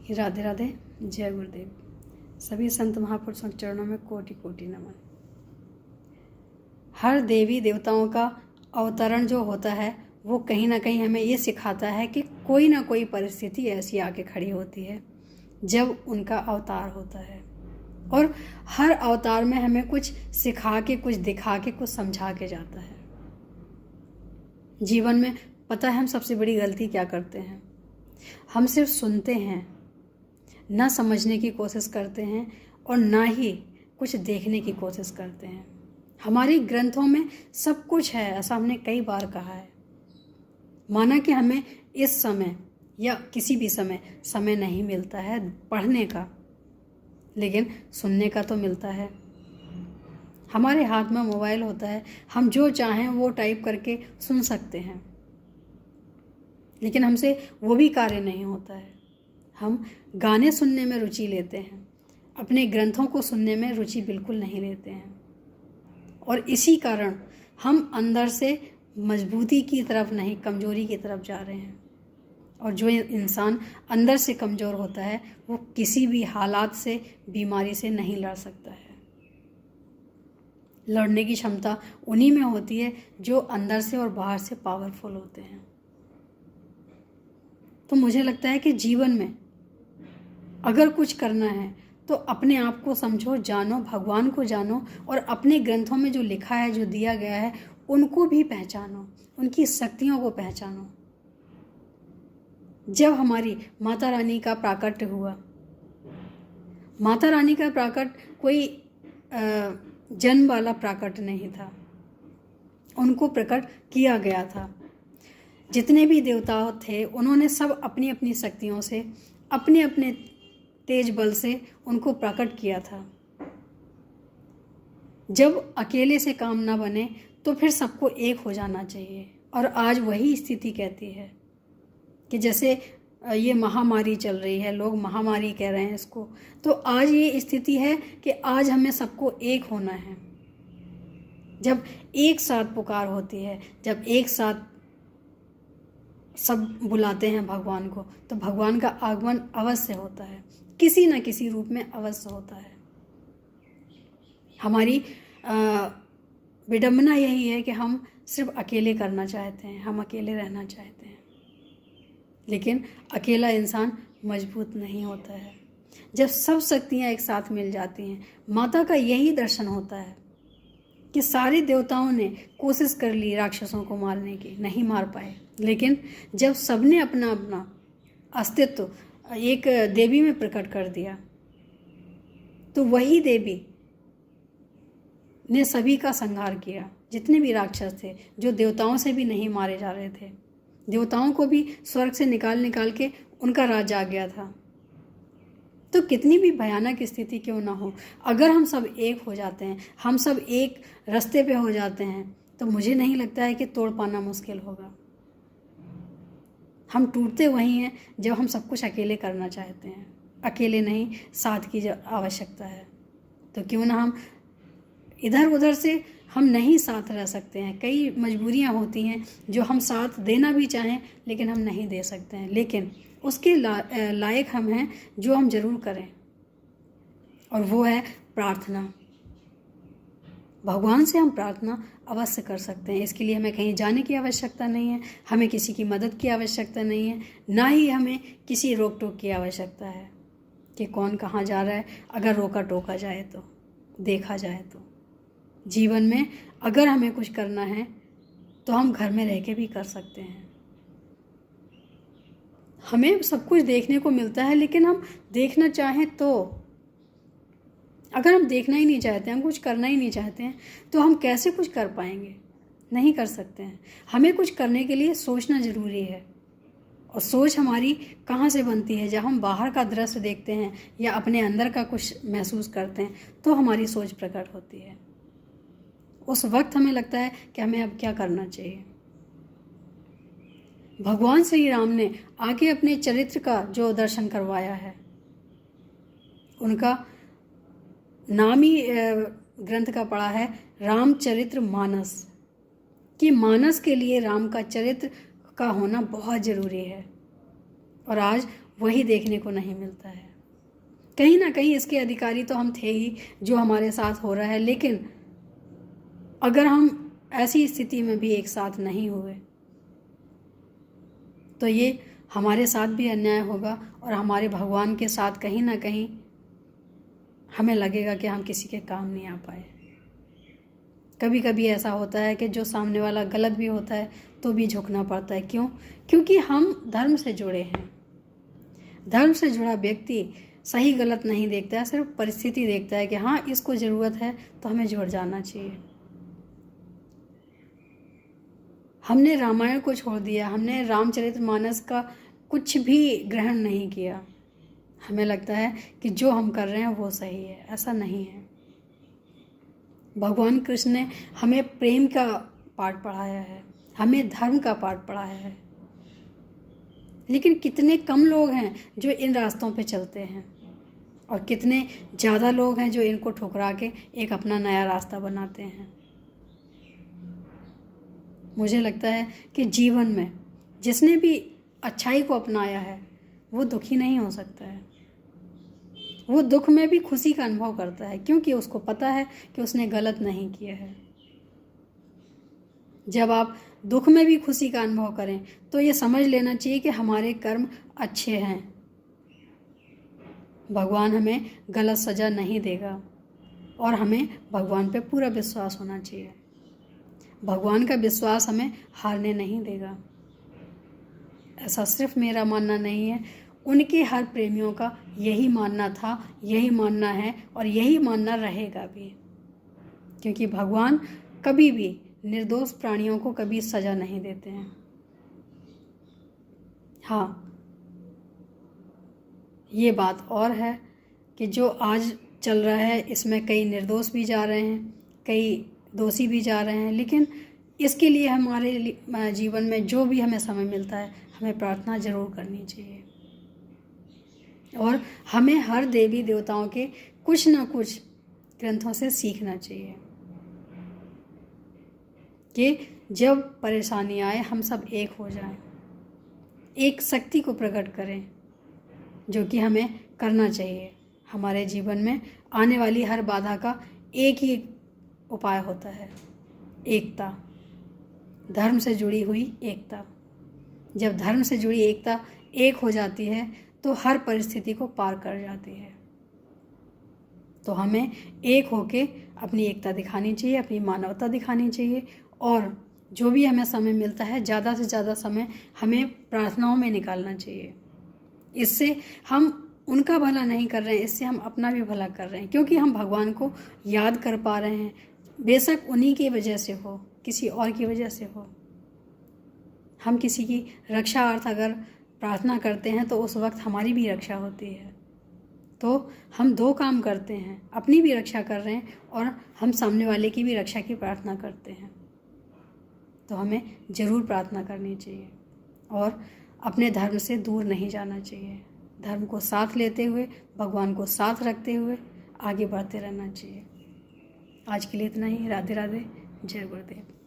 राधे राधे। जय गुरुदेव। सभी संत महापुरुषों के चरणों में कोटि कोटि नमन। हर देवी देवताओं का अवतरण जो होता है वो कहीं ना कहीं हमें ये सिखाता है कि कोई ना कोई परिस्थिति ऐसी आके खड़ी होती है जब उनका अवतार होता है, और हर अवतार में हमें कुछ सिखा के, कुछ दिखा के, कुछ समझा के जाता है। जीवन में पता है हम सबसे बड़ी गलती क्या करते हैं? हम सिर्फ सुनते हैं, ना समझने की कोशिश करते हैं और ना ही कुछ देखने की कोशिश करते हैं। हमारी ग्रंथों में सब कुछ है, ऐसा हमने कई बार कहा है। माना कि हमें इस समय या किसी भी समय नहीं मिलता है पढ़ने का, लेकिन सुनने का तो मिलता है। हमारे हाथ में मोबाइल होता है, हम जो चाहें वो टाइप करके सुन सकते हैं, लेकिन हमसे वो भी कार्य नहीं होता है। हम गाने सुनने में रुचि लेते हैं, अपने ग्रंथों को सुनने में रुचि बिल्कुल नहीं लेते हैं, और इसी कारण हम अंदर से मजबूती की तरफ नहीं, कमजोरी की तरफ जा रहे हैं। और जो इंसान अंदर से कमज़ोर होता है वो किसी भी हालात से, बीमारी से नहीं लड़ सकता है। लड़ने की क्षमता उन्हीं में होती है जो अंदर से और बाहर से पावरफुल होते हैं। तो मुझे लगता है कि जीवन में अगर कुछ करना है तो अपने आप को समझो, जानो, भगवान को जानो, और अपने ग्रंथों में जो लिखा है, जो दिया गया है, उनको भी पहचानो, उनकी शक्तियों को पहचानो। जब हमारी माता रानी का प्राकट्य हुआ, माता रानी का प्राकट कोई जन्म वाला प्राकट नहीं था, उनको प्रकट किया गया था। जितने भी देवता थे उन्होंने सब अपनी अपनी शक्तियों से, अपने अपने तेज बल से उनको प्रकट किया था। जब अकेले से काम ना बने तो फिर सबको एक हो जाना चाहिए। और आज वही स्थिति कहती है कि जैसे ये महामारी चल रही है, लोग महामारी कह रहे हैं इसको, तो आज ये स्थिति है कि आज हमें सबको एक होना है। जब एक साथ पुकार होती है, जब एक साथ सब बुलाते हैं भगवान को, तो भगवान का आगमन अवश्य होता है, किसी न किसी रूप में अवश्य होता है। हमारी विडंबना यही है कि हम सिर्फ अकेले करना चाहते हैं, हम अकेले रहना चाहते हैं, लेकिन अकेला इंसान मजबूत नहीं होता है। जब सब शक्तियाँ एक साथ मिल जाती हैं, माता का यही दर्शन होता है कि सारे देवताओं ने कोशिश कर ली राक्षसों को मारने की, नहीं मार पाए, लेकिन जब सबने अपना अपना अस्तित्व एक देवी में प्रकट कर दिया, तो वही देवी ने सभी का संहार किया। जितने भी राक्षस थे, जो देवताओं से भी नहीं मारे जा रहे थे, देवताओं को भी स्वर्ग से निकाल के उनका राज आ गया था। तो कितनी भी भयानक स्थिति क्यों ना हो, अगर हम सब एक हो जाते हैं, हम सब एक रास्ते पे हो जाते हैं, तो मुझे नहीं लगता है कि तोड़ पाना मुश्किल होगा। हम टूटते वहीं हैं जब हम सब कुछ अकेले करना चाहते हैं। अकेले नहीं, साथ की आवश्यकता है। तो क्यों ना हम इधर उधर से हम नहीं साथ रह सकते हैं। कई मजबूरियां होती हैं जो हम साथ देना भी चाहें लेकिन हम नहीं दे सकते हैं, लेकिन उसके लायक हम हैं जो हम ज़रूर करें, और वो है प्रार्थना। भगवान से हम प्रार्थना अवश्य कर सकते हैं। इसके लिए हमें कहीं जाने की आवश्यकता नहीं है, हमें किसी की मदद की आवश्यकता नहीं है, ना ही हमें किसी रोक टोक की आवश्यकता है कि कौन कहाँ जा रहा है। अगर रोका टोका जाए तो, देखा जाए तो जीवन में अगर हमें कुछ करना है तो हम घर में रह के भी कर सकते हैं। हमें सब कुछ देखने को मिलता है, लेकिन हम देखना चाहें तो, अगर हम देखना ही नहीं चाहते, हम कुछ करना ही नहीं चाहते हैं, तो हम कैसे कुछ कर पाएंगे? नहीं कर सकते हैं। हमें कुछ करने के लिए सोचना ज़रूरी है, और सोच हमारी कहाँ से बनती है? जब हम बाहर का दृश्य देखते हैं या अपने अंदर का कुछ महसूस करते हैं तो हमारी सोच प्रकट होती है। उस वक्त हमें लगता है कि हमें अब क्या करना चाहिए। भगवान श्री राम ने आगे अपने चरित्र का जो दर्शन करवाया है, उनका नाम ही ग्रंथ का पड़ा है रामचरित्र मानस, कि मानस के लिए राम का चरित्र का होना बहुत ज़रूरी है। और आज वही देखने को नहीं मिलता है। कहीं ना कहीं इसके अधिकारी तो हम थे ही जो हमारे साथ हो रहा है, लेकिन अगर हम ऐसी स्थिति में भी एक साथ नहीं हुए तो ये हमारे साथ भी अन्याय होगा और हमारे भगवान के साथ कहीं ना कहीं हमें लगेगा कि हम किसी के काम नहीं आ पाए। कभी कभी ऐसा होता है कि जो सामने वाला गलत भी होता है तो भी झुकना पड़ता है। क्यों? क्योंकि हम धर्म से जुड़े हैं। धर्म से जुड़ा व्यक्ति सही गलत नहीं देखता है, सिर्फ परिस्थिति देखता है कि हाँ इसको ज़रूरत है तो हमें जुड़ जाना चाहिए। हमने रामायण को छोड़ दिया, हमने रामचरितमानस का कुछ भी ग्रहण नहीं किया। हमें लगता है कि जो हम कर रहे हैं वो सही है। ऐसा नहीं है। भगवान कृष्ण ने हमें प्रेम का पाठ पढ़ाया है, हमें धर्म का पाठ पढ़ाया है, लेकिन कितने कम लोग हैं जो इन रास्तों पे चलते हैं और कितने ज़्यादा लोग हैं जो इनको ठुकरा के एक अपना नया रास्ता बनाते हैं। मुझे लगता है कि जीवन में जिसने भी अच्छाई को अपनाया है वो दुखी नहीं हो सकता है। वो दुख में भी खुशी का अनुभव करता है, क्योंकि उसको पता है कि उसने गलत नहीं किया है। जब आप दुख में भी खुशी का अनुभव करें तो ये समझ लेना चाहिए कि हमारे कर्म अच्छे हैं। भगवान हमें गलत सज़ा नहीं देगा और हमें भगवान पे पूरा विश्वास होना चाहिए। भगवान का विश्वास हमें हारने नहीं देगा। ऐसा सिर्फ मेरा मानना नहीं है, उनके हर प्रेमियों का यही मानना था, यही मानना है और यही मानना रहेगा भी, क्योंकि भगवान कभी भी निर्दोष प्राणियों को कभी सज़ा नहीं देते हैं। हाँ, ये बात और है कि जो आज चल रहा है इसमें कई निर्दोष भी जा रहे हैं, कई दोषी भी जा रहे हैं, लेकिन इसके लिए हमारे जीवन में जो भी हमें समय मिलता है हमें प्रार्थना जरूर करनी चाहिए और हमें हर देवी देवताओं के कुछ ना कुछ ग्रंथों से सीखना चाहिए कि जब परेशानी आए हम सब एक हो जाएं, एक शक्ति को प्रकट करें, जो कि हमें करना चाहिए। हमारे जीवन में आने वाली हर बाधा का एक ही उपाय होता है, एकता, धर्म से जुड़ी हुई एकता। जब धर्म से जुड़ी एकता एक हो जाती है तो हर परिस्थिति को पार कर जाती है। तो हमें एक होके अपनी एकता दिखानी चाहिए, अपनी मानवता दिखानी चाहिए और जो भी हमें समय मिलता है ज़्यादा से ज़्यादा समय हमें प्रार्थनाओं में निकालना चाहिए। इससे हम उनका भला नहीं कर रहे हैं, इससे हम अपना भी भला कर रहे हैं, क्योंकि हम भगवान को याद कर पा रहे हैं। बेशक उन्हीं की वजह से हो, किसी और की वजह से हो, हम किसी की रक्षा अर्थ अगर प्रार्थना करते हैं तो उस वक्त हमारी भी रक्षा होती है। तो हम दो काम करते हैं, अपनी भी रक्षा कर रहे हैं और हम सामने वाले की भी रक्षा की प्रार्थना करते हैं। तो हमें ज़रूर प्रार्थना करनी चाहिए और अपने धर्म से दूर नहीं जाना चाहिए। धर्म को साथ लेते हुए, भगवान को साथ रखते हुए आगे बढ़ते रहना चाहिए। आज के लिए इतना ही। राधे राधे, जय गुरुदेव।